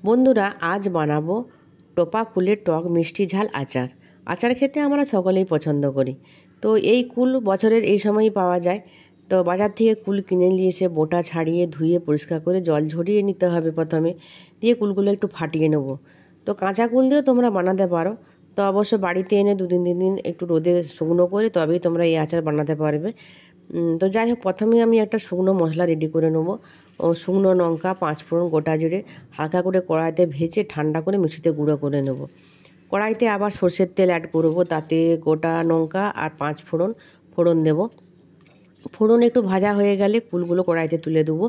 বন্ধুরা, আজ বানাবো টোপা কুলের টক মিষ্টি ঝাল আচার। আচার খেতে আমরা সকলেই পছন্দ করি। তো এই কুল বছরের এই সময়ই পাওয়া যায়। তো বাজার থেকে কুল কিনে নিয়ে এসে বোটা ছাড়িয়ে ধুয়ে পরিষ্কার করে জল ঝরিয়ে নিতে হবে প্রথমে, দিয়ে কুলগুলো একটু ফাটিয়ে নেব। তো কাঁচা কুল দিয়েও তোমরা বানাতে পারো। তো অবশ্য বাড়িতে এনে 2-3 দিন একটু রোদে শুকনো করে তবেই তোমরা এই আচার বানাতে পারবে। তো যাই হোক, প্রথমেই আমি একটা শুকনো মশলা রেডি করে নেব। শুকনো লঙ্কা, 5 ফোড়ন, গোটা জিরে হালকা করে কড়াইতে ভেজে ঠান্ডা করে মিক্সিতে গুঁড়ো করে নেব। কড়াইতে আবার সর্ষের তেল অ্যাড করব, তাতে গোটা লঙ্কা আর 5 ফোড়ন দেব। ফোড়ন একটু ভাজা হয়ে গেলে কুলগুলো কড়াইতে তুলে দেবো।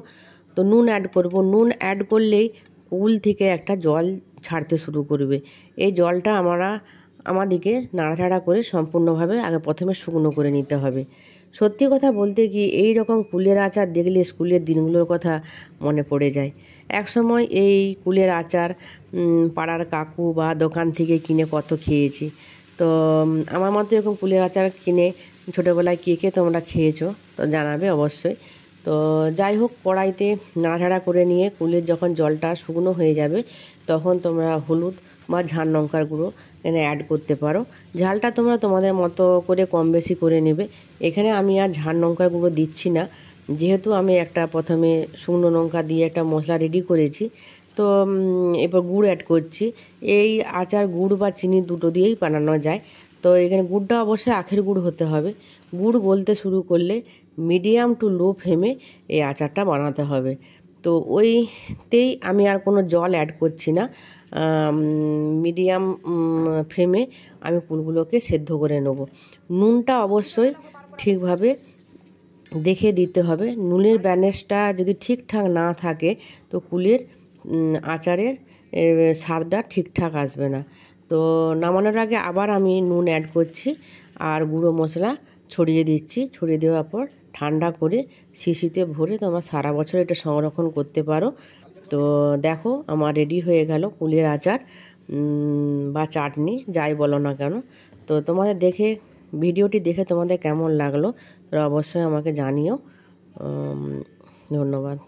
তো নুন অ্যাড করব। নুন অ্যাড করলেই কুল থেকে একটা জল ছাড়তে শুরু করবে। এই জলটা আমাদেরকে নাড়াচাড়া করে সম্পূর্ণভাবে আগে প্রথমে শুকনো করে নিতে হবে। সত্যি কথা বলতে কি, এই রকম কুলের আচার দেখলে স্কুলের দিনগুলোর কথা মনে পড়ে যায়। এক সময় এই কুলের আচার পাড়ার কাকু বা দোকান থেকে কিনে কত খেয়েছি। তো আমার মতো এরকম কুলের আচার কিনে ছোটোবেলায় কে কে তোমরা খেয়েছো তো জানাবে অবশ্যই। তো যাই হোক, কড়াইতে নাড়াচাড়া করে নিয়ে কুলের যখন জলটা শুকনো হয়ে যাবে তখন তোমরা হলুদ বা ঝাল লঙ্কার গুঁড়ো এখানে অ্যাড করতে পারো। ঝালটা তোমরা তোমাদের মতো করে কম বেশি করে নেবে। এখানে আমি আর ঝাল লঙ্কার গুঁড়ো দিচ্ছি না, যেহেতু আমি একটা প্রথমে শুকনো লঙ্কা দিয়ে একটা মশলা রেডি করেছি। তো এরপর গুড় অ্যাড করছি। এই আচার গুড় বা চিনি দুটো দিয়েই বানানো যায়। তো এখানে গুড়টা অবশ্যই আখের গুড় হতে হবে। গুড় গলতে শুরু করলে মিডিয়াম টু লো ফ্লেমে এই আচারটা বানাতে হবে। তো ওইতেই আমি আর কোনো জল অ্যাড করছি না। মিডিয়াম ফ্লেমে আমি কুলগুলোকে সেদ্ধ করে নেব। নুনটা অবশ্যই ঠিকভাবে দেখে দিতে হবে। নুনের ব্যালেন্সটা যদি ঠিকঠাক না থাকে তো কুলের আচারের স্বাদটা ঠিকঠাক আসবে না। তো নামানোর আগে আবার আমি নুন অ্যাড করছি আর গুঁড়ো মশলা ছড়িয়ে দিচ্ছি। ছড়িয়ে দেওয়ার পর ঠান্ডা করে শিশিতে ভরে তোমরা সারা বছর এটা সংরক্ষণ করতে পারো। তো দেখো, আমার রেডি হয়ে গেল কুলের আচার বা চাটনি, যাই বলো না কেন। তো তোমাদের ভিডিওটি দেখে তোমাদের কেমন লাগলো তো অবশ্যই আমাকে জানিও। ধন্যবাদ।